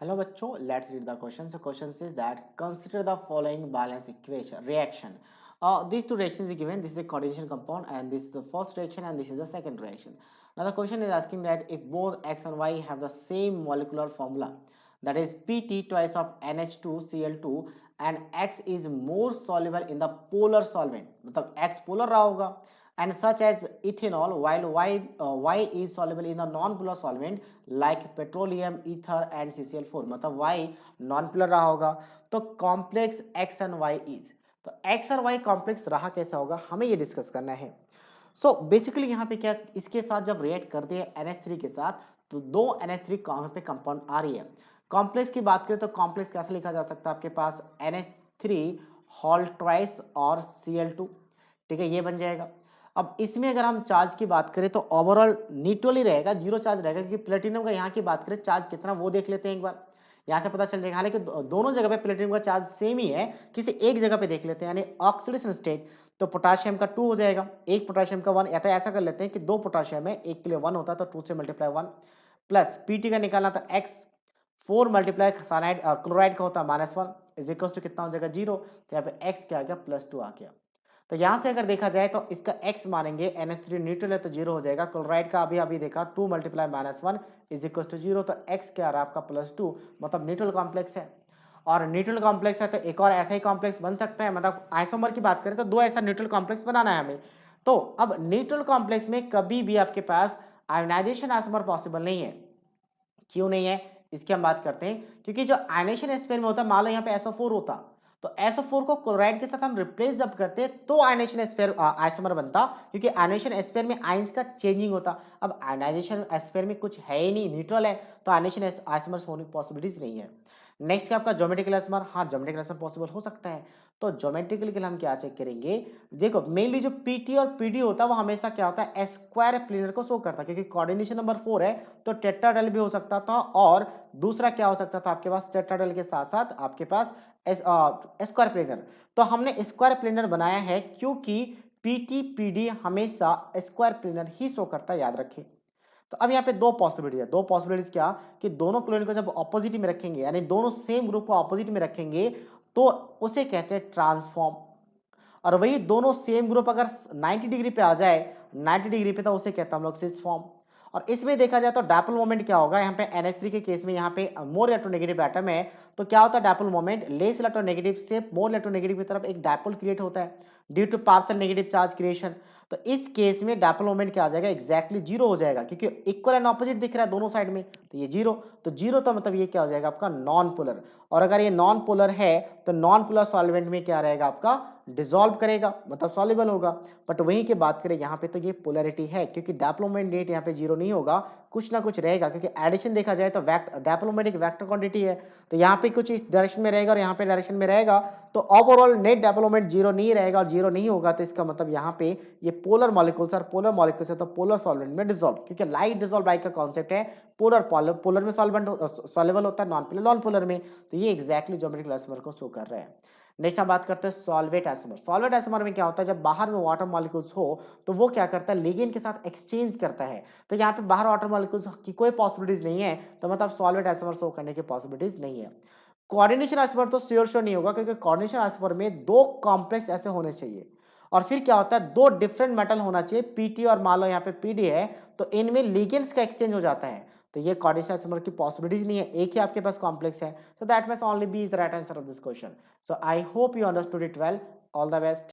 Hello बच्चों, let's read the question. So question says that consider the following balance equation reaction. These two reactions are given. This is a coordination compound and this is the first reaction and this is the second reaction. Now the question is asking that if both x and y have the same molecular formula, that is Pt twice of NH2Cl2 and x is more soluble in the polar solvent, मतलब x polar रहा होगा and such as ethanol while y is soluble in the non-polar solvent like petroleum, ether and CCl4 मतलब y non-polar रहा होगा तो complex x and y is तो x और y complex रहा कैसा होगा हमें ये डिस्कस करना है। सो बेसिकली यहाँ पे क्या इसके साथ जब रिएक्ट करते हैं NH3 के साथ तो दो NH3 यहाँ पे कंपाउंड आ रही है। कॉम्प्लेक्स की बात करें तो कॉम्प्लेक्स कैसे लिखा जा सकता है आपके पास NH3 होल ट्वाइस और Cl2, ठीक है, ये बन जाएगा। अब इसमें अगर हम चार्ज की बात करें तो ओवरऑल न्यूट्रल ही रहेगा, जीरो चार्ज रहेगा क्योंकि प्लेटिनम का यहाँ की बात करें चार्ज कितना वो देख लेते हैं एक बार, यहाँ से पता चल जाएगा। हालांकि दोनों जगह पे प्लेटिनम का चार्ज सेम ही है, किसी एक जगह पे देख लेते हैं यानी ऑक्सीडेशन स्टेट तो पोटाशियम का 2 हो जाएगा, एक पोटाशियम का 1, या तो ऐसा कर लेते हैं कि दो पोटाशियम है, एक के लिए 1 होता है तो 2 से मल्टीप्लाई 1 प्लस पीटी का निकालना तो x 4 मल्टीप्लाई साइनाइड क्लोराइड का होता है -1 इज इक्वल टू कितना हो जाएगा 0, तो यहाँ पे x क्या आ गया +2 आ गया। तो यहां से अगर देखा जाए तो इसका x मानेंगे NH3 न्यूट्रल है तो 0 हो जाएगा, क्लोराइड का अभी अभी देखा 2 मल्टीप्लाई -1 इज इक्वल टू 0, तो x क्या आ रहा है आपका +2 मतलब न्यूट्रल कॉम्प्लेक्स है। और न्यूट्रल कॉम्प्लेक्स है तो एक और ऐसा ही कॉम्प्लेक्स बन सकता है, मतलब आइसोमर की बात करें तो दो ऐसा न्यूट्रल कॉम्प्लेक्स बनाना है हमें। तो अब न्यूट्रल कॉम्प्लेक्स में कभी भी आपके पास आयोनाइजेशन आइसोमर पॉसिबल नहीं है। क्यों नहीं है इसकी हम बात करते हैं, क्योंकि जो आयनेशन स्पेयर में होता है मान लो यहाँ पे SO4 होता तो SO4 को क्लोराइड के साथ हम रिप्लेस जब करते तो आयनेशन स्पेयर आइसोमर बनता, क्योंकि आयनेशन स्पेयर में आयंस का चेंजिंग होता। अब आयनाइजेशन स्पेयर में कुछ है ही नहीं, न्यूट्रल है, तो आयनेशन आइसोमर्स होने की पॉसिबिलिटीज नहीं है। नेक्स्ट क्या आपका ज्योमेट्रिकल आइसोमर, हाँ ज्योमेट्रिकल आइसोमर पॉसिबल हो सकता है। तो ज्योमेट्रिकल के लिए हम क्या चेक करेंगे, देखो मेनली जो पीटी और पीडी होता है वो हमेशा क्या होता है स्क्वायर प्लेनर को शो करता है, क्योंकि कोऑर्डिनेशन नंबर 4 है तो टेट्राहेड्रल भी हो सकता था, और दूसरा क्या हो सकता था आपके पास टेट्राहेड्रल के साथ साथ आपके पास स्क्वायर प्लेनर। तो हमने स्क्वायर प्लेनर बनाया है क्योंकि पीटी पीडी हमेशा स्क्वायर प्लेनर ही शो करता है, याद रखें। तो अब यहाँ पे दो पॉसिबिलिटीज है, दो पॉसिबिलिटीज क्या कि दोनों क्लोरीन को जब ऑपोजिट में रखेंगे यानी दोनों सेम ग्रुप को ऑपोजिट में रखेंगे तो उसे कहते हैं ट्रांसफॉर्म, और वही दोनों सेम ग्रुप अगर 90 डिग्री पे आ जाए 90 डिग्री पे तो उसे कहते हैं हम लोग सिस फॉर्म। और इसमें देखा जाए तो डायपोल मोमेंट क्या होगा, यहाँ पे NH3 के केस में यहाँ पे मोर इलेक्ट्रोनेगेटिव एटम है तो क्या होता है डायपोल मोमेंट लेस इलेक्ट्रोनेगेटिव से मोर इलेक्ट्रोनेगेटिव की तरफ एक डायपोल क्रिएट होता है due to partial negative charge creation. तो इस केस में डायपोल मोमेंट क्या आ जाएगा एक्जैक्टली जीरो हो जाएगा, क्योंकि इक्वल एंड ऑपोजिट दिख रहा है दोनों साइड में, तो ये जीरो, तो जीरो तो मतलब ये क्या हो जाएगा आपका नॉन पोलर। और अगर ये नॉन पोलर है तो नॉन पोलर सॉल्वेंट में क्या रहेगा आपका डिसॉल्व करेगा मतलब सॉल्युबल होगा। बट वहीं की बात करें यहाँ पे तो ये पोलैरिटी है, क्योंकि डायप्लोमेट रेट यहाँ पे जीरो नहीं होगा, कुछ ना कुछ रहेगा, क्योंकि एडिशन देखा जाए तो डायप्लोमेट एक वेक्टर क्वांटिटी है तो यहाँ पे कुछ इस डायरेक्शन में रहेगा और यहाँ पे डायरेक्शन में रहेगा, तो ओवरऑल नेट डायप्लोमेट जीरो नहीं रहेगा और जीरो नहीं होगा, तो इसका मतलब यहाँ पे ये पोलर मॉलिक्यूल्स और पोलर मॉलिक्यूल्स है तो पोलर सॉल्वेंट में डिसॉल्व, क्योंकि लाइट डिसॉल्व बाइक का कॉन्सेप्ट है पोलर पोलर में सॉल्वेंट सॉल्युबल होता है, नॉन पोलर में, तो ये एक्जैक्टली ज्योमेट्रिकल आइसोमर को शो कर रहा है। नेक्स्ट हम बात करते हैं सॉल्वेट आइसोमर। सॉल्वेट आइसोमर में क्या होता है जब बाहर में वाटर मॉलिक्यूल्स हो तो वो क्या करता है लिगेंड के साथ एक्सचेंज करता है, तो यहाँ पे बाहर वाटर मॉलिक्यूल्स की कोई पॉसिबिलिटीज नहीं है, तो मतलब सॉल्वेट आइसोमर शो करने की पॉसिबिलिटीज नहीं है। कोऑर्डिनेशन आइसोमर तो श्योर नहीं होगा, क्योंकि कोऑर्डिनेशन आइसोमर में दो कॉम्प्लेक्स ऐसे होने चाहिए और फिर क्या होता है दो डिफरेंट मेटल होना चाहिए पीटी और मान लो यहाँ पे पीडी है तो इनमें लिगेंड्स का एक्सचेंज हो जाता है, तो ये कोऑर्डिनेशन आइसोमर की पॉसिबिलिटीज नहीं है, एक ही आपके पास कॉम्प्लेक्स है, so that means only B is the right answer of this question. So I hope you understood it well. All the best.